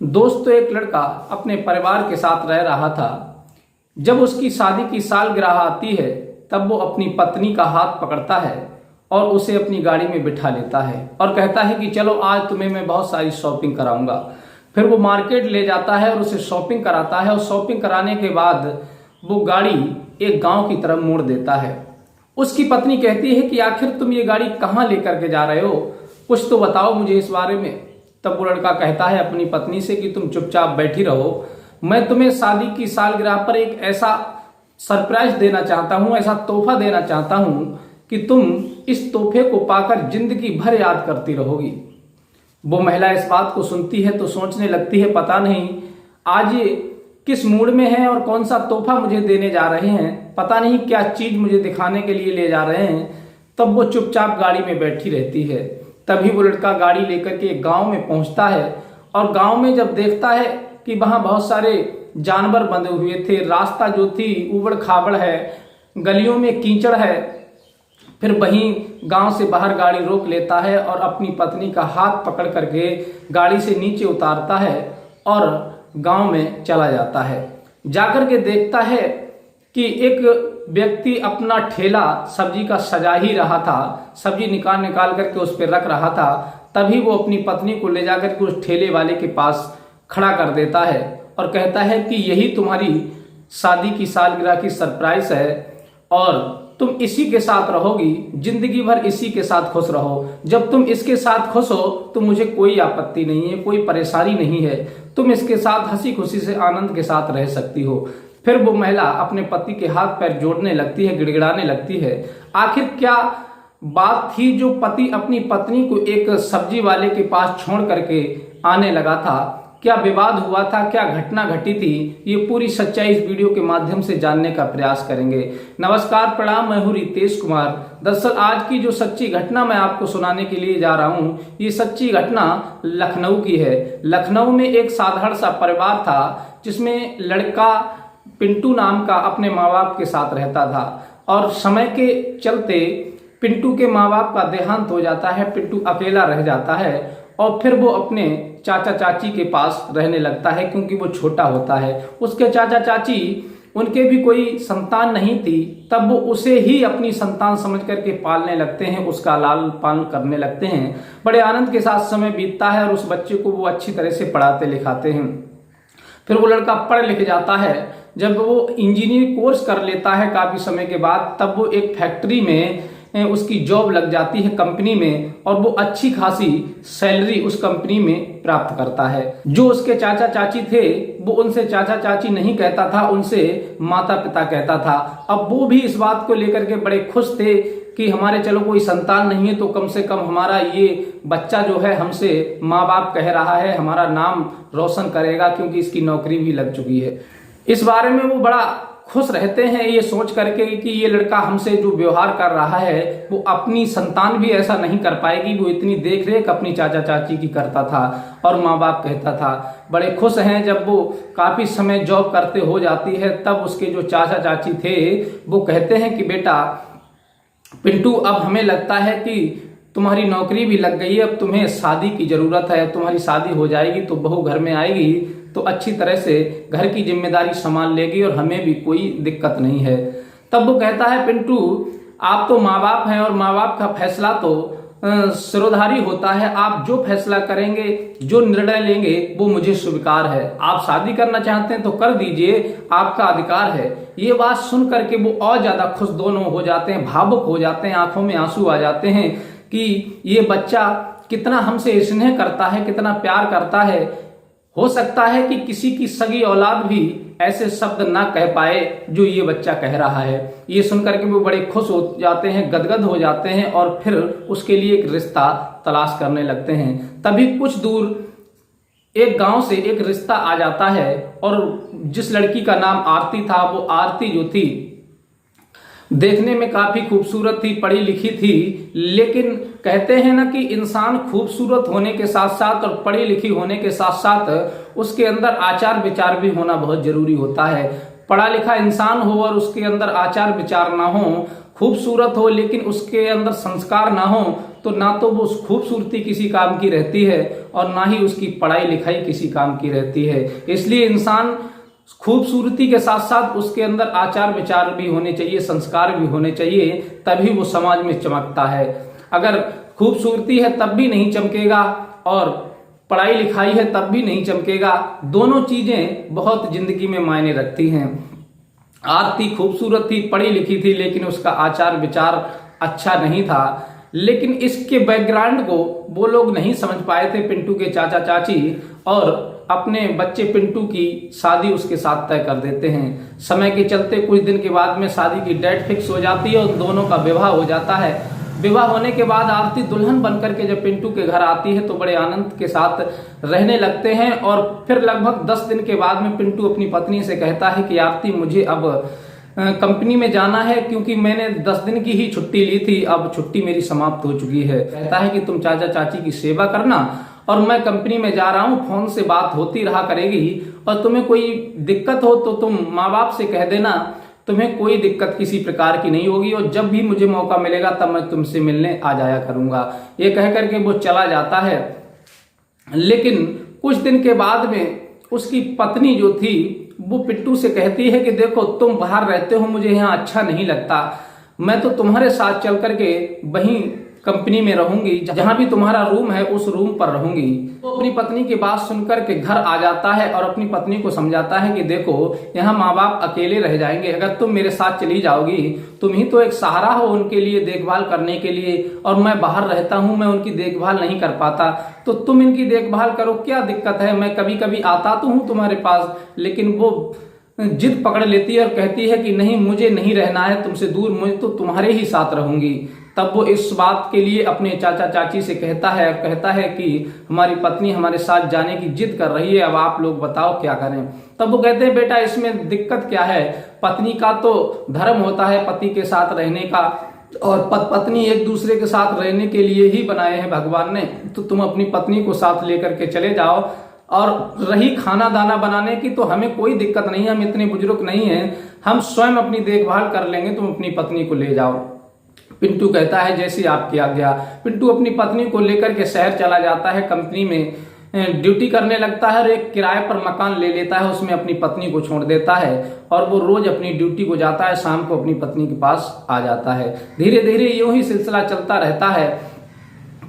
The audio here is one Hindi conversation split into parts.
दोस्तों, एक लड़का अपने परिवार के साथ रह रहा था। जब उसकी शादी की सालगिरह आती है तब वो अपनी पत्नी का हाथ पकड़ता है और उसे अपनी गाड़ी में बिठा लेता है और कहता है कि चलो आज तुम्हें मैं बहुत सारी शॉपिंग कराऊंगा। फिर वो मार्केट ले जाता है और उसे शॉपिंग कराता है और शॉपिंग कराने के बाद वो गाड़ी एक गांव की तरफ मोड़ देता है। उसकी पत्नी कहती है कि आखिर तुम ये गाड़ी कहाँ लेकर के जा रहे हो, कुछ तो बताओ मुझे इस बारे में। तब वो लड़का कहता है अपनी पत्नी से कि तुम चुपचाप बैठी रहो, मैं तुम्हें शादी की सालगिरह पर एक ऐसा सरप्राइज देना चाहता हूँ, ऐसा तोहफा देना चाहता हूँ कि तुम इस तोहफे को पाकर जिंदगी भर याद करती रहोगी। वो महिला इस बात को सुनती है तो सोचने लगती है, पता नहीं आज ये किस मूड में है और कौन सा तोहफा मुझे देने जा रहे हैं, पता नहीं क्या चीज मुझे दिखाने के लिए ले जा रहे हैं। तब वो चुपचाप गाड़ी में बैठी रहती है। तभी वो लड़का गाड़ी लेकर के एक गांव में पहुंचता है और गांव में जब देखता है कि वहां बहुत सारे जानवर बंधे हुए थे, रास्ता जो थी उबड़ खाबड़ है, गलियों में कीचड़ है। फिर वहीं गांव से बाहर गाड़ी रोक लेता है और अपनी पत्नी का हाथ पकड़ करके गाड़ी से नीचे उतारता है और गांव में चला जाता है। जाकर के देखता है कि एक व्यक्ति अपना ठेला सब्जी का सजा ही रहा था, सब्जी निकाल निकाल करके उस पर रख रहा था। तभी वो अपनी पत्नी को ले जाकर के उस ठेले वाले के पास खड़ा कर देता है और कहता है कि यही तुम्हारी शादी की सालगिरह की सरप्राइज है और तुम इसी के साथ रहोगी, जिंदगी भर इसी के साथ खुश रहो। जब तुम इसके साथ खुश हो तो मुझे कोई आपत्ति नहीं है, कोई परेशानी नहीं है, तुम इसके साथ हंसी खुशी से आनंद के साथ रह सकती हो। फिर वो महिला अपने पति के हाथ पैर जोड़ने लगती है, गिड़गिड़ाने लगती है। आखिर क्या बात थी जो पति अपनी पत्नी को एक सब्जी वाले के पास छोड़ करके आने लगा था? क्या विवाद हुआ था, क्या घटना घटी थी? ये पूरी सच्चाई इस वीडियो के माध्यम से जानने का प्रयास करेंगे। नमस्कार, प्रणाम, मैं हूं रितेश कुमार। दरअसल आज की जो सच्ची घटना मैं आपको सुनाने के लिए जा रहा हूं, ये सच्ची घटना लखनऊ की है। लखनऊ में एक साधारण सा परिवार था जिसमें लड़का पिंटू नाम का अपने माँ बाप के साथ रहता था और समय के चलते पिंटू के माँ बाप का देहांत हो जाता है। पिंटू अकेला रह जाता है और फिर वो अपने चाचा चाची के पास रहने लगता है क्योंकि वो छोटा होता है। उसके चाचा चाची, उनके भी कोई संतान नहीं थी, तब वो उसे ही अपनी संतान समझ करके पालने लगते हैं, उसका लाल पालन करने लगते हैं। बड़े आनंद के साथ समय बीतता है और उस बच्चे को वो अच्छी तरह से पढ़ाते लिखाते हैं। फिर वो लड़का पढ़ लिख जाता है। जब वो इंजीनियरिंग कोर्स कर लेता है काफी समय के बाद, तब वो एक फैक्ट्री में उसकी जॉब लग जाती है, कंपनी में, और वो अच्छी खासी सैलरी उस कंपनी में प्राप्त करता है। जो उसके चाचा चाची थे वो उनसे चाचा चाची नहीं कहता था, उनसे माता पिता कहता था। अब वो भी इस बात को लेकर के बड़े खुश थे कि हमारे चलो कोई संतान नहीं है तो कम से कम हमारा ये बच्चा जो है हमसे माँ बाप कह रहा है, हमारा नाम रोशन करेगा क्योंकि इसकी नौकरी भी लग चुकी है। इस बारे में वो बड़ा खुश रहते हैं ये सोच करके कि ये लड़का हमसे जो व्यवहार कर रहा है वो अपनी संतान भी ऐसा नहीं कर पाएगी। वो इतनी देख रेख अपनी चाचा चाची की करता था और माँ बाप कहता था। बड़े खुश हैं। जब वो काफी समय जॉब करते हो जाती है तब उसके जो चाचा चाची थे वो कहते हैं कि बेटा पिंटू, अब हमें लगता है कि तुम्हारी नौकरी भी लग गई है, अब तुम्हें शादी की जरूरत है। तुम्हारी शादी हो जाएगी तो बहू घर में आएगी तो अच्छी तरह से घर की जिम्मेदारी संभाल लेगी और हमें भी कोई दिक्कत नहीं है। तब वो कहता है, पिंटू आप तो माँ बाप हैं और माँ बाप का फैसला तो सिरोधारी होता है। आप जो फैसला करेंगे, जो निर्णय लेंगे वो मुझे स्वीकार है। आप शादी करना चाहते हैं तो कर दीजिए, आपका अधिकार है। ये बात सुन करके वो और ज्यादा खुश दोनों हो जाते हैं, भावुक हो जाते हैं, आंखों में आंसू आ जाते हैं कि ये बच्चा कितना हमसे स्नेह करता है, कितना प्यार करता है। हो सकता है कि किसी की सगी औलाद भी ऐसे शब्द ना कह पाए जो ये बच्चा कह रहा है। ये सुनकर के वो बड़े खुश हो जाते हैं, गदगद हो जाते हैं और फिर उसके लिए एक रिश्ता तलाश करने लगते हैं। तभी कुछ दूर एक गांव से एक रिश्ता आ जाता है और जिस लड़की का नाम आरती था, वो आरती जो थी देखने में काफी खूबसूरत थी, पढ़ी लिखी थी, लेकिन कहते हैं ना कि इंसान खूबसूरत होने के साथ साथ और पढ़ी लिखी होने के साथ साथ उसके अंदर आचार विचार भी होना बहुत जरूरी होता है। पढ़ा लिखा इंसान हो और उसके अंदर आचार विचार ना हो, खूबसूरत हो लेकिन उसके अंदर संस्कार ना हो, तो ना तो वो खूबसूरती किसी काम की रहती है और ना ही उसकी पढ़ाई लिखाई किसी काम की रहती है। इसलिए इंसान खूबसूरती के साथ साथ उसके अंदर आचार विचार भी होने चाहिए, संस्कार भी होने चाहिए, तभी वो समाज में चमकता है। अगर खूबसूरती है तब भी नहीं चमकेगा और पढ़ाई लिखाई है तब भी नहीं चमकेगा। दोनों चीजें बहुत जिंदगी में मायने रखती हैं। आरती खूबसूरत थी, पढ़ी लिखी थी, लेकिन उसका आचार विचार अच्छा नहीं था। लेकिन इसके बैकग्राउंड को वो लोग नहीं समझ पाए थे, पिंटू के चाचा चाची, और अपने बच्चे पिंटू की शादी उसके साथ तय कर देते हैं। समय के चलते कुछ दिन के बाद में शादी की डेट फिक्स हो जाती है और दोनों का विवाह हो जाता है। विवाह होने के बाद आरती दुल्हन बनकर के जब पिंटू के घर आती है तो बड़े आनंद के साथ रहने लगते हैं। और फिर लगभग 10 दिन के बाद में पिंटू अपनी पत्नी से कहता है कि आरती, मुझे अब कंपनी में जाना है, क्योंकि मैंने 10 दिन की ही छुट्टी ली थी, अब छुट्टी मेरी समाप्त हो चुकी है। कहता है कि तुम चाचा चाची की सेवा करना और मैं कंपनी में जा रहा हूं, फोन से बात होती रहा करेगी, और तुम्हें कोई दिक्कत हो तो तुम माँ बाप से कह देना, तुम्हें कोई दिक्कत किसी प्रकार की नहीं होगी, और जब भी मुझे मौका मिलेगा तब मैं तुमसे मिलने आ जाया करूंगा। ये कह करके वो चला जाता है। लेकिन कुछ दिन के बाद में उसकी पत्नी जो थी वो पिंटू से कहती है कि देखो, तुम बाहर रहते हो, मुझे यहाँ अच्छा नहीं लगता, मैं तो तुम्हारे साथ चल करके वहीं कंपनी में रहूंगी, जहां भी तुम्हारा रूम है उस रूम पर रहूंगी। तो अपनी पत्नी की बात सुनकर के घर आ जाता है और अपनी पत्नी को समझाता है कि देखो, यहाँ माँ बाप अकेले रह जाएंगे, अगर तुम मेरे साथ चली जाओगी, तुम ही तो एक सहारा हो उनके लिए, देखभाल करने के लिए, और मैं बाहर रहता हूँ, मैं उनकी देखभाल नहीं कर पाता, तो तुम इनकी देखभाल करो, क्या दिक्कत है, मैं कभी कभी आता तो हूँ तुम्हारे पास। लेकिन वो जिद पकड़ लेती है और कहती है कि नहीं, मुझे नहीं रहना है तुमसे दूर, मुझे तो तुम्हारे ही साथ रहूंगी। तब वो इस बात के लिए अपने चाचा चाची से कहता है और कहता है कि हमारी पत्नी हमारे साथ जाने की जिद कर रही है, अब आप लोग बताओ क्या करें। तब वो कहते हैं, बेटा इसमें दिक्कत क्या है, पत्नी का तो धर्म होता है पति के साथ रहने का, और पत्नी एक दूसरे के साथ रहने के लिए ही बनाए हैं भगवान ने, तो तुम अपनी पत्नी को साथ लेकर के चले जाओ। और रही खाना दाना बनाने की, तो हमें कोई दिक्कत नहीं है, हम इतने बुजुर्ग नहीं हैं, हम स्वयं अपनी देखभाल कर लेंगे, तुम अपनी पत्नी को ले जाओ। पिंटू कहता है जैसी आपकी आज्ञा। पिंटू अपनी पत्नी को लेकर के शहर चला जाता है, कंपनी में ड्यूटी करने लगता है और एक किराए पर मकान ले लेता है, उसमें अपनी पत्नी को छोड़ देता है और वो रोज अपनी ड्यूटी को जाता है, शाम को अपनी पत्नी के पास आ जाता है। धीरे धीरे यूं ही सिलसिला चलता रहता है।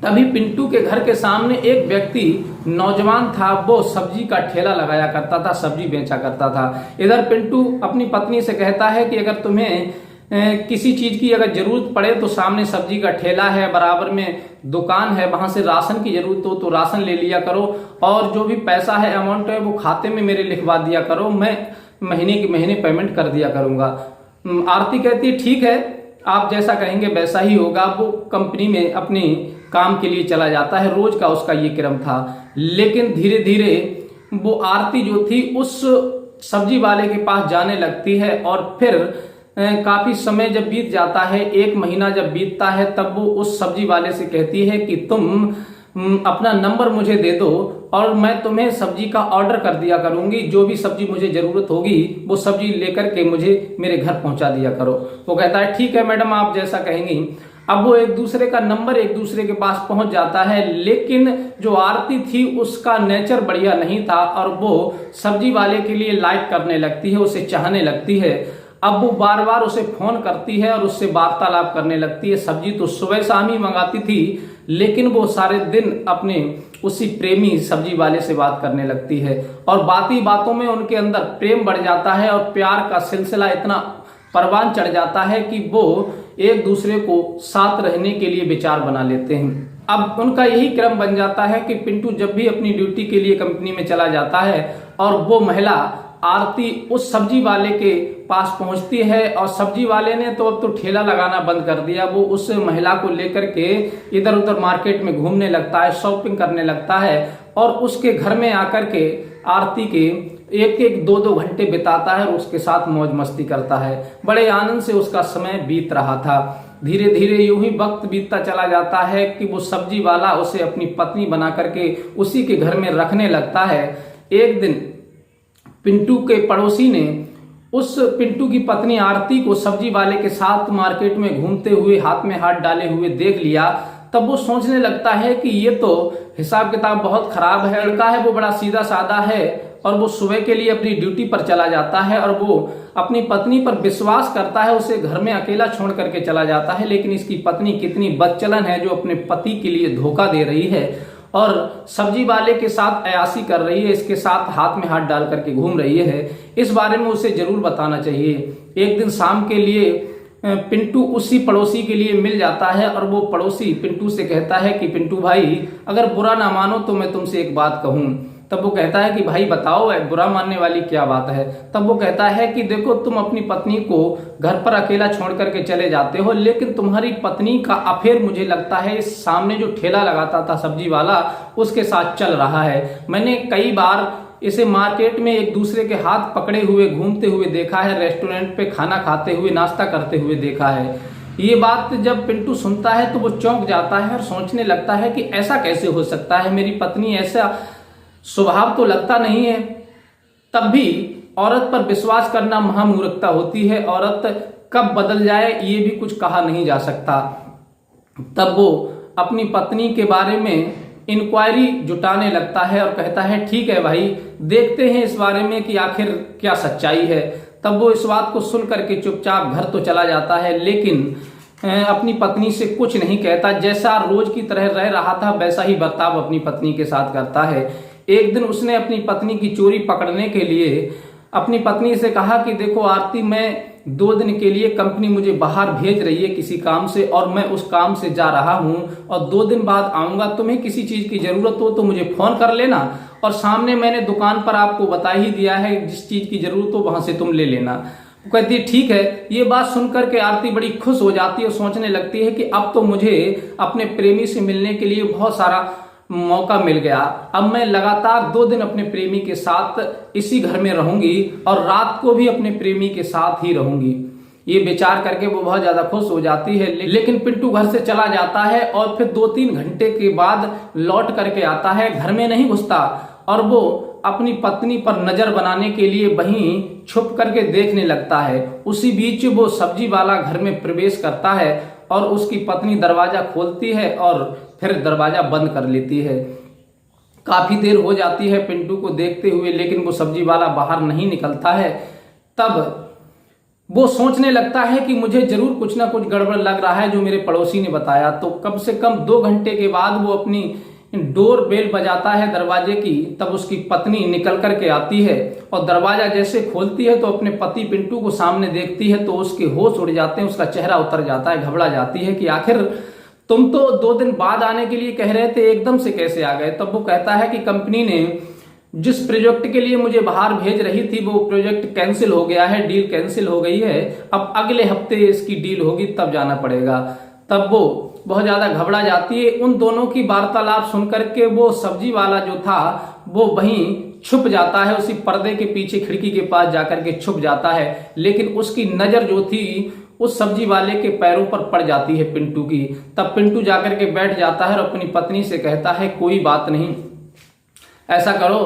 तभी पिंटू के घर के सामने एक व्यक्ति नौजवान था, वो सब्जी का ठेला लगाया करता था, सब्जी बेचा करता था। इधर पिंटू अपनी पत्नी से कहता है कि अगर तुम्हें किसी चीज की अगर जरूरत पड़े तो सामने सब्जी का ठेला है, बराबर में दुकान है, वहां से राशन की जरूरत हो तो राशन ले लिया करो, और जो भी पैसा है, अमाउंट है, वो खाते में मेरे लिखवा दिया करो, मैं महीने की महीने पेमेंट कर दिया करूंगा। आरती कहती है ठीक है, आप जैसा कहेंगे वैसा ही होगा। वो कंपनी में अपने काम के लिए चला जाता है, रोज का उसका ये क्रम था। लेकिन धीरे धीरे वो आरती जो थी उस सब्जी वाले के पास जाने लगती है, और फिर काफी समय जब बीत जाता है, 1 महीना जब बीतता है, तब वो उस सब्जी वाले से कहती है कि तुम अपना नंबर मुझे दे दो और मैं तुम्हें सब्जी का ऑर्डर कर दिया करूंगी, जो भी सब्जी मुझे जरूरत होगी वो सब्जी लेकर के मुझे मेरे घर पहुंचा दिया करो। वो कहता है ठीक है मैडम, आप जैसा कहेंगी। अब वो एक दूसरे का नंबर एक दूसरे के पास पहुंच जाता है, लेकिन जो आरती थी उसका नेचर बढ़िया नहीं था और वो सब्जी वाले के लिए लाइक करने लगती है, उसे चाहने लगती है। अब वो बार बार उसे फोन करती है और उससे वार्तालाप करने लगती है। सब्जी तो सुबह शाम ही मंगाती थी, लेकिन वो सारे दिन अपने उसी प्रेमी सब्जी वाले से बात करने लगती है, और बाती बातों में उनके अंदर प्रेम बढ़ जाता है और प्यार का सिलसिला इतना परवान चढ़ जाता है कि वो एक दूसरे को साथ रहने के लिए विचार बना लेते हैं। अब उनका यही क्रम बन जाता है कि पिंटू जब भी अपनी ड्यूटी के लिए कंपनी में चला जाता है और वो महिला आरती उस सब्जी वाले के पास पहुंचती है, और सब्जी वाले ने तो अब तो ठेला लगाना बंद कर दिया, वो उस महिला को लेकर के इधर उधर मार्केट में घूमने लगता है, शॉपिंग करने लगता है, और उसके घर में आकर के आरती के 1-1, 2-2 घंटे बिताता है और उसके साथ मौज मस्ती करता है। बड़े आनंद से उसका समय बीत रहा था। धीरे धीरे यूं ही वक्त बीतता चला जाता है कि वो सब्जी वाला उसे अपनी पत्नी बना करके उसी के घर में रखने लगता है। एक दिन पिंटू के पड़ोसी ने उस पिंटू की पत्नी आरती को सब्जी वाले के साथ मार्केट में घूमते हुए हाथ में हाथ डाले हुए देख लिया, तब वो सोचने लगता है कि ये तो हिसाब किताब बहुत खराब है। लड़का है वो बड़ा सीधा साधा है और वो सुबह के लिए अपनी ड्यूटी पर चला जाता है और वो अपनी पत्नी पर विश्वास करता है, उसे घर में अकेला छोड़ करके चला जाता है। लेकिन इसकी पत्नी कितनी बदचलन है जो अपने पति के लिए धोखा दे रही है और सब्जी वाले के साथ अयासी कर रही है, इसके साथ हाथ में हाथ डाल करके घूम रही है। इस बारे में उसे जरूर बताना चाहिए। एक दिन शाम के लिए पिंटू उसी पड़ोसी के लिए मिल जाता है और वो पड़ोसी पिंटू से कहता है कि पिंटू भाई, अगर बुरा ना मानो तो मैं तुमसे एक बात कहूं। तब वो कहता है कि भाई बताओ, बुरा मानने वाली क्या बात है। तब वो कहता है कि देखो, तुम अपनी पत्नी को घर पर अकेला छोड़ करके चले जाते हो, लेकिन तुम्हारी पत्नी का अफेयर मुझे लगता है इस सामने जो ठेला लगाता था सब्जी वाला उसके साथ चल रहा है। मैंने कई बार इसे मार्केट में एक दूसरे के हाथ पकड़े हुए घूमते हुए देखा है, रेस्टोरेंट पे खाना खाते हुए, नाश्ता करते हुए देखा है। ये बात जब पिंटू सुनता है तो वो चौंक जाता है और सोचने लगता है कि ऐसा कैसे हो सकता है, मेरी पत्नी ऐसा स्वभाव तो लगता नहीं है। तब भी औरत पर विश्वास करना महामूर्खता होती है। औरत कब बदल जाए ये भी कुछ कहा नहीं जा सकता। तब वो अपनी पत्नी के बारे में इंक्वायरी जुटाने लगता है और कहता है ठीक है भाई, देखते हैं इस बारे में कि आखिर क्या सच्चाई है। तब वो इस बात को सुन करके चुपचाप घर तो चला जाता है, लेकिन अपनी पत्नी से कुछ नहीं कहता। जैसा रोज की तरह रह रहा था वैसा ही बर्ताव अपनी पत्नी के साथ करता है। एक दिन उसने अपनी पत्नी की चोरी पकड़ने के लिए अपनी पत्नी से कहा कि देखो आरती, मैं 2 दिन के लिए कंपनी मुझे बाहर भेज रही है किसी काम से और मैं उस काम से जा रहा हूं और 2 दिन बाद आऊंगा। तुम्हें किसी चीज की जरूरत हो तो मुझे फोन कर लेना और सामने मैंने दुकान पर आपको बता ही दिया है, जिस चीज की जरूरत हो वहां से तुम ले लेना। वो कहती है ठीक है। ये बात सुनकर के आरती बड़ी खुश हो जाती है और सोचने लगती है कि अब तो मुझे अपने प्रेमी से मिलने के लिए बहुत सारा मौका मिल गया। अब मैं लगातार 2 दिन अपने प्रेमी के साथ इसी घर में रहूंगी और रात को भी अपने प्रेमी के साथ ही रहूंगी। ये विचार करके वो बहुत ज्यादा खुश हो जाती है। लेकिन पिंटू घर से चला जाता है और फिर 2-3 घंटे के बाद लौट करके आता है, घर में नहीं घुसता और वो अपनी पत्नी पर नजर बनाने के लिए वहीं छुप करके देखने लगता है। उसी बीच वो सब्जी वाला घर में प्रवेश करता है और उसकी पत्नी दरवाजा खोलती है और फिर दरवाजा बंद कर लेती है। काफी देर हो जाती है पिंटू को देखते हुए, लेकिन वो सब्जी वाला बाहर नहीं निकलता है। तब वो सोचने लगता है कि मुझे जरूर कुछ ना कुछ गड़बड़ लग रहा है जो मेरे पड़ोसी ने बताया। तो कम से कम 2 घंटे के बाद वो अपनी डोर बेल बजाता है दरवाजे की। तब उसकी पत्नी निकल करके आती है और दरवाजा जैसे खोलती है तो अपने पति पिंटू को सामने देखती है तो उसके होश उड़ जाते हैं, उसका चेहरा उतर जाता है, घबरा जाती है कि आखिर तुम तो 2 दिन बाद आने के लिए कह रहे थे, एकदम से कैसे आ गए। तब वो कहता है कि कंपनी ने जिस प्रोजेक्ट के लिए मुझे बाहर भेज रही थी वो प्रोजेक्ट कैंसिल हो गया है, डील कैंसिल हो गई है। अब अगले हफ्ते इसकी डील होगी तब जाना पड़ेगा। तब वो बहुत ज्यादा घबरा जाती है। उन दोनों की वार्तालाप सुनकर के वो सब्जी वाला जो था वो वहीं छुप जाता है, उसी पर्दे के पीछे खिड़की के पास जाकर के छुप जाता है। लेकिन उसकी नजर जो थी उस सब्जी वाले के पैरों पर पड़ जाती है पिंटू की। तब पिंटू जाकर के बैठ जाता है और अपनी पत्नी से कहता है कोई बात नहीं, ऐसा करो,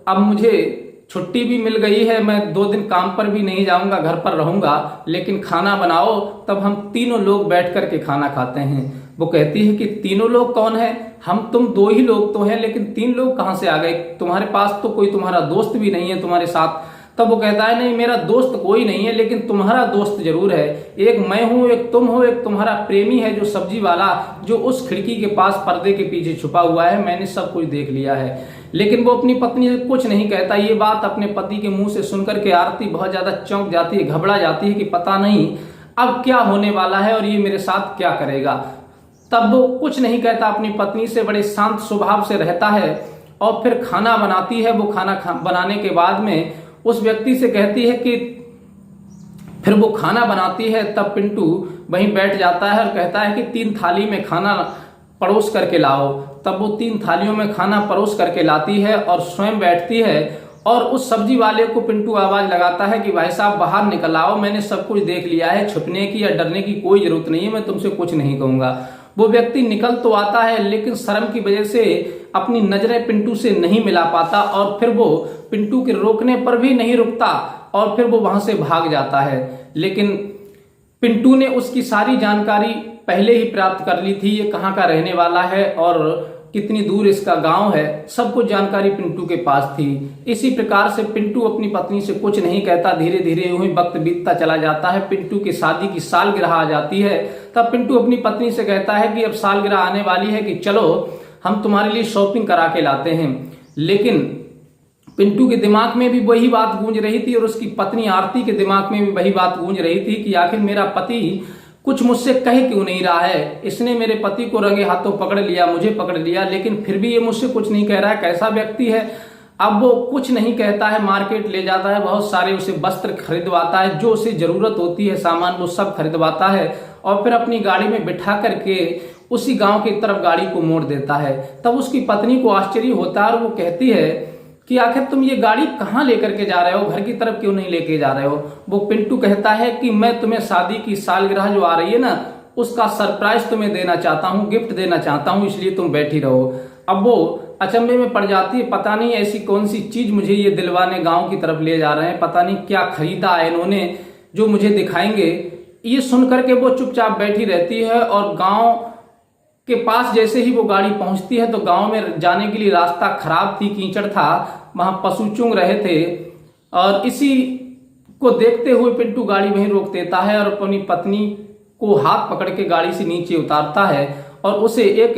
अब मुझे छुट्टी भी मिल गई है, मैं 2 दिन काम पर भी नहीं जाऊंगा, घर पर रहूंगा, लेकिन खाना बनाओ। तब हम तीनों लोग बैठ करके खाना खाते हैं। वो कहती है कि तीनों लोग कौन है? हम तुम 2 ही लोग तो हैं, लेकिन 3 लोग कहां से आ गए? तुम्हारे पास तो कोई तुम्हारा दोस्त भी नहीं है तुम्हारे साथ। तब वो कहता है नहीं, मेरा दोस्त कोई नहीं है, लेकिन तुम्हारा दोस्त जरूर है। एक मैं हूं, एक तुम हो, एक तुम्हारा प्रेमी है जो सब्जी वाला, जो उस खिड़की के पास पर्दे के पीछे छुपा हुआ है। मैंने सब कुछ देख लिया है। लेकिन वो अपनी पत्नी से कुछ नहीं कहता। ये बात अपने पति के मुंह से सुनकर के आरती बहुत ज्यादा चौंक जाती है, घबरा जाती है कि पता नहीं अब क्या होने वाला है और ये मेरे साथ क्या करेगा। तब वो कुछ नहीं कहता, अपनी पत्नी से बड़े शांत स्वभाव से रहता है और फिर खाना बनाती है। वो खाना बनाने के बाद में उस व्यक्ति से कहती है कि फिर वो खाना बनाती है। तब पिंटू वहीं बैठ जाता है और कहता है कि 3 थाली में खाना परोस करके लाओ। तब वो 3 थालियों में खाना परोस करके लाती है और स्वयं बैठती है और उस सब्जी वाले को पिंटू आवाज लगाता है कि भाई साहब बाहर निकल आओ, मैंने सब कुछ देख लिया है, छुपने की या डरने की कोई जरूरत नहीं है, मैं तुमसे कुछ नहीं कहूंगा। वो व्यक्ति निकल तो आता है, लेकिन शर्म की वजह से अपनी नजरें पिंटू से नहीं मिला पाता और फिर वो पिंटू के रोकने पर भी नहीं रुकता और फिर वो वहां से भाग जाता है। लेकिन पिंटू ने उसकी सारी जानकारी पहले ही प्राप्त कर ली थी, ये कहाँ का रहने वाला है और कितनी दूर इसका गांव है, सब कुछ जानकारी पिंटू के पास थी। इसी प्रकार से पिंटू अपनी पत्नी से कुछ नहीं कहता। धीरे धीरे यूं ही वक्त बीतता चला जाता है। पिंटू की शादी की सालगिरह आ जाती है। तब पिंटू अपनी पत्नी से कहता है कि अब सालगिरह आने वाली है कि चलो हम तुम्हारे लिए शॉपिंग करा के लाते हैं। लेकिन पिंटू के दिमाग में भी वही बात गूंज रही थी और उसकी पत्नी आरती के दिमाग में भी वही बात गूंज रही थी कि आखिर मेरा पति कुछ मुझसे कह क्यों नहीं रहा है। इसने मेरे पति को रंगे हाथों पकड़ लिया, मुझे पकड़ लिया, लेकिन फिर भी ये मुझसे कुछ नहीं कह रहा है। कैसा व्यक्ति है। अब वो कुछ नहीं कहता है, मार्केट ले जाता है, बहुत सारे उसे वस्त्र खरीदवाता है, जो उसे जरूरत होती है सामान वो सब खरीदवाता है और फिर अपनी गाड़ी में बिठा करके उसी गांव की तरफ गाड़ी को मोड़ देता है। तब उसकी पत्नी को आश्चर्य होता है और वो कहती है कि आखिर तुम ये गाड़ी कहाँ लेकर के जा रहे हो, घर की तरफ क्यों नहीं लेके जा रहे हो। वो पिंटू कहता है कि मैं तुम्हें शादी की सालगिरह जो आ रही है ना, उसका सरप्राइज तुम्हें देना चाहता हूँ, गिफ्ट देना चाहता हूँ, इसलिए तुम बैठी रहो। अब वो अचंभे में पड़ जाती है, पता नहीं ऐसी कौन सी चीज मुझे ये दिलवाने गांव की तरफ ले जा रहे हैं, पता नहीं क्या खरीदा है इन्होंने जो मुझे दिखाएंगे। ये सुन करके वो चुपचाप बैठी रहती है और गांव के पास जैसे ही वो गाड़ी पहुंचती है तो गांव में जाने के लिए रास्ता खराब थी, कीचड़ था, वहां पशु चुंग रहे थे और इसी को देखते हुए पिंटू गाड़ी वहीं रोक देता है और अपनी पत्नी को हाथ पकड़ के गाड़ी से नीचे उतारता है और उसे एक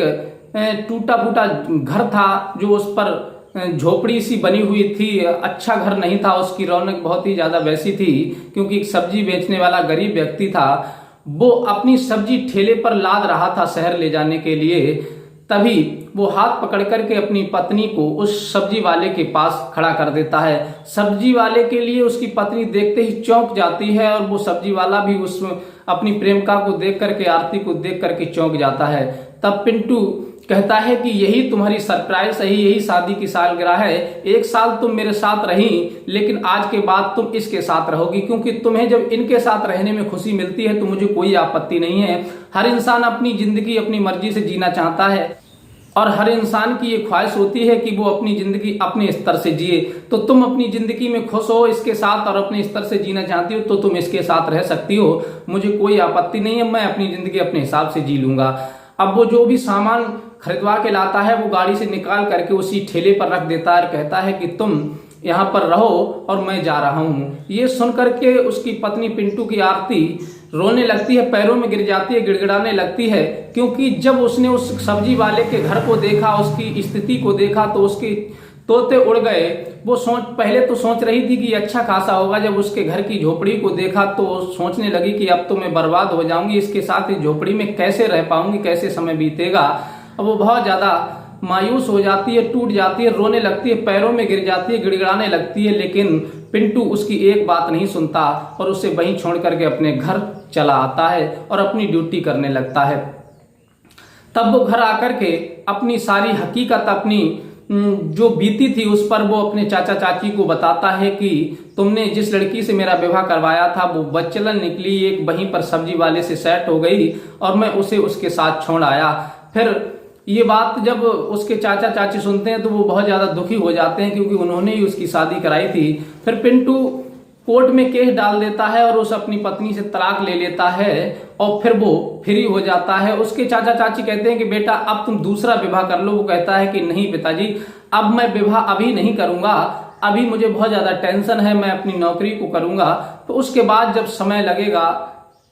टूटा फूटा घर था जो उस पर झोपड़ी सी बनी हुई थी, अच्छा घर नहीं था, उसकी रौनक बहुत ही ज्यादा वैसी थी क्योंकि एक सब्जी बेचने वाला गरीब व्यक्ति था। वो अपनी सब्जी ठेले पर लाद रहा था शहर ले जाने के लिए। तभी वो हाथ पकड़ करके अपनी पत्नी को उस सब्जी वाले के पास खड़ा कर देता है। सब्जी वाले के लिए उसकी पत्नी देखते ही चौंक जाती है और वो सब्जी वाला भी उस अपनी प्रेमिका को देख करके, आरती को देख करके चौंक जाता है। तब पिंटू कहता है कि यही तुम्हारी सरप्राइज है, यही शादी की सालगिरह है। एक साल तुम मेरे साथ रही, लेकिन आज के बाद तुम इसके साथ रहोगी, क्योंकि तुम्हें जब इनके साथ रहने में खुशी मिलती है तो मुझे कोई आपत्ति नहीं है। हर इंसान अपनी जिंदगी अपनी मर्जी से जीना चाहता है और हर इंसान की ये ख्वाहिश होती है कि वो अपनी जिंदगी अपने स्तर से जिए। तो तुम अपनी जिंदगी में खुश हो इसके साथ और अपने स्तर से जीना चाहती हो तो तुम इसके साथ रह सकती हो, मुझे कोई आपत्ति नहीं है, मैं अपनी जिंदगी अपने हिसाब से जी लूंगा। अब वो जो भी सामान खरीदवा के लाता है वो गाड़ी से निकाल करके उसी ठेले पर रख देता है और कहता है कि तुम यहाँ पर रहो और मैं जा रहा हूँ। ये सुन करके उसकी पत्नी पिंटू की आरती रोने लगती है, पैरों में गिर जाती है, गिड़गिड़ाने लगती है, क्योंकि जब उसने उस सब्जी वाले के घर को देखा, उसकी स्थिति को देखा तो उसके तोते उड़ गए। वो पहले तो सोच रही थी कि अच्छा खासा होगा, जब उसके घर की झोपड़ी को देखा तो सोचने लगी कि अब तो मैं बर्बाद हो जाऊंगी, इसके साथ इस झोपड़ी में कैसे रह पाऊंगी, कैसे समय बीतेगा। अब वो बहुत ज्यादा मायूस हो जाती है, टूट जाती है, रोने लगती है, पैरों में गिर जाती है, गिड़गिड़ाने लगती है, लेकिन पिंटू उसकी एक बात नहीं सुनता और उसे वहीं छोड़ करके अपने घर चला आता है और अपनी ड्यूटी करने लगता है। तब वो घर आकर के अपनी सारी हकीकत, अपनी जो बीती थी उस पर वो अपने चाचा चाची को बताता है कि तुमने जिस लड़की से मेरा विवाह करवाया था वो बदचलन निकली, एक वहीं पर सब्जी वाले से सेट हो गई और मैं उसे उसके साथ छोड़ आया। फिर ये बात जब उसके चाचा चाची सुनते हैं तो वो बहुत ज्यादा दुखी हो जाते हैं, क्योंकि उन्होंने ही उसकी शादी कराई थी। फिर पिंटू कोर्ट में केस डाल देता है और उस अपनी पत्नी से तलाक ले लेता है और फिर वो फ्री हो जाता है। उसके चाचा चाची कहते हैं कि बेटा अब तुम दूसरा विवाह कर लो। वो कहता है कि नहीं पिताजी, अब मैं विवाह अभी नहीं करूंगा, अभी मुझे बहुत ज्यादा टेंशन है, मैं अपनी नौकरी को करूंगा, तो उसके बाद जब समय लगेगा,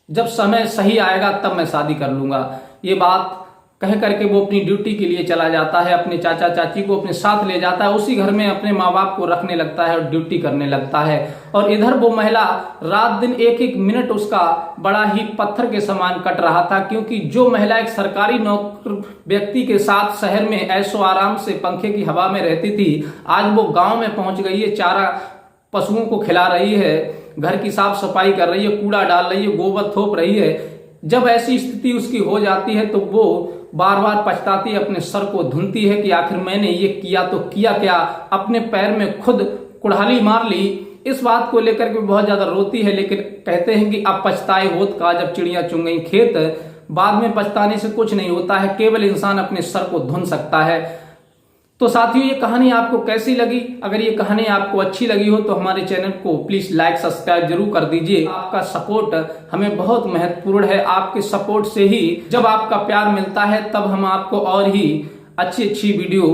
जब समय सही आएगा तब मैं शादी कर लूंगा। ये बात कह करके वो अपनी ड्यूटी के लिए चला जाता है, अपने चाचा चाची को अपने साथ ले जाता है, उसी घर में अपने माँ बाप को रखने लगता है और ड्यूटी करने लगता है। और इधर वो महिला रात दिन एक एक मिनट उसका बड़ा ही पत्थर के समान कट रहा था, क्योंकि जो महिला एक सरकारी नौकर व्यक्ति के साथ शहर में ऐशो आराम से पंखे की हवा में रहती थी, आज वो गाँव में पहुंच गई है, चारा पशुओं को खिला रही है, घर की साफ सफाई कर रही है, कूड़ा डाल रही है, गोबर थोप रही है। जब ऐसी स्थिति उसकी हो जाती है तो वो बार बार पछताती है, अपने सर को धुनती है कि आखिर मैंने ये किया तो किया क्या, अपने पैर में खुद कुल्हाड़ी मार ली। इस बात को लेकर के बहुत ज्यादा रोती है, लेकिन कहते हैं कि अब पछताए होत का जब चिड़िया चुन गई खेत। बाद में पछताने से कुछ नहीं होता है, केवल इंसान अपने सर को धुन सकता है। तो साथियों, ये कहानी आपको कैसी लगी? अगर ये कहानी आपको अच्छी लगी हो तो हमारे चैनल को प्लीज लाइक सब्सक्राइब जरूर कर दीजिए। आपका सपोर्ट हमें बहुत महत्वपूर्ण है। आपके सपोर्ट से ही, जब आपका प्यार मिलता है तब हम आपको और ही अच्छी अच्छी वीडियो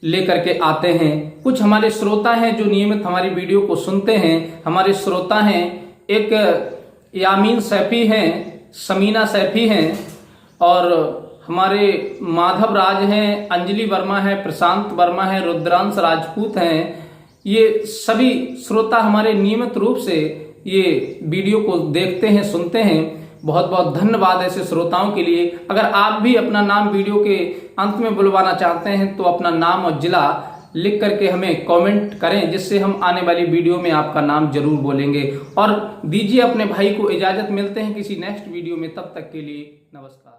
लेकर के आते हैं। कुछ हमारे श्रोता हैं जो नियमित हमारी वीडियो को सुनते हैं। हमारे श्रोता हैं, एक यामीन सैफी हैं, समीना सैफी हैं, और हमारे माधव राज हैं, अंजलि वर्मा है, प्रशांत वर्मा है, रुद्रांश राजपूत हैं। ये सभी श्रोता हमारे नियमित रूप से ये वीडियो को देखते हैं, सुनते हैं। बहुत बहुत धन्यवाद ऐसे श्रोताओं के लिए। अगर आप भी अपना नाम वीडियो के अंत में बुलवाना चाहते हैं तो अपना नाम और जिला लिख करके हमें कमेंट करें, जिससे हम आने वाली वीडियो में आपका नाम जरूर बोलेंगे। और दीजिए अपने भाई को इजाजत। मिलते हैं किसी नेक्स्ट वीडियो में, तब तक के लिए नमस्कार।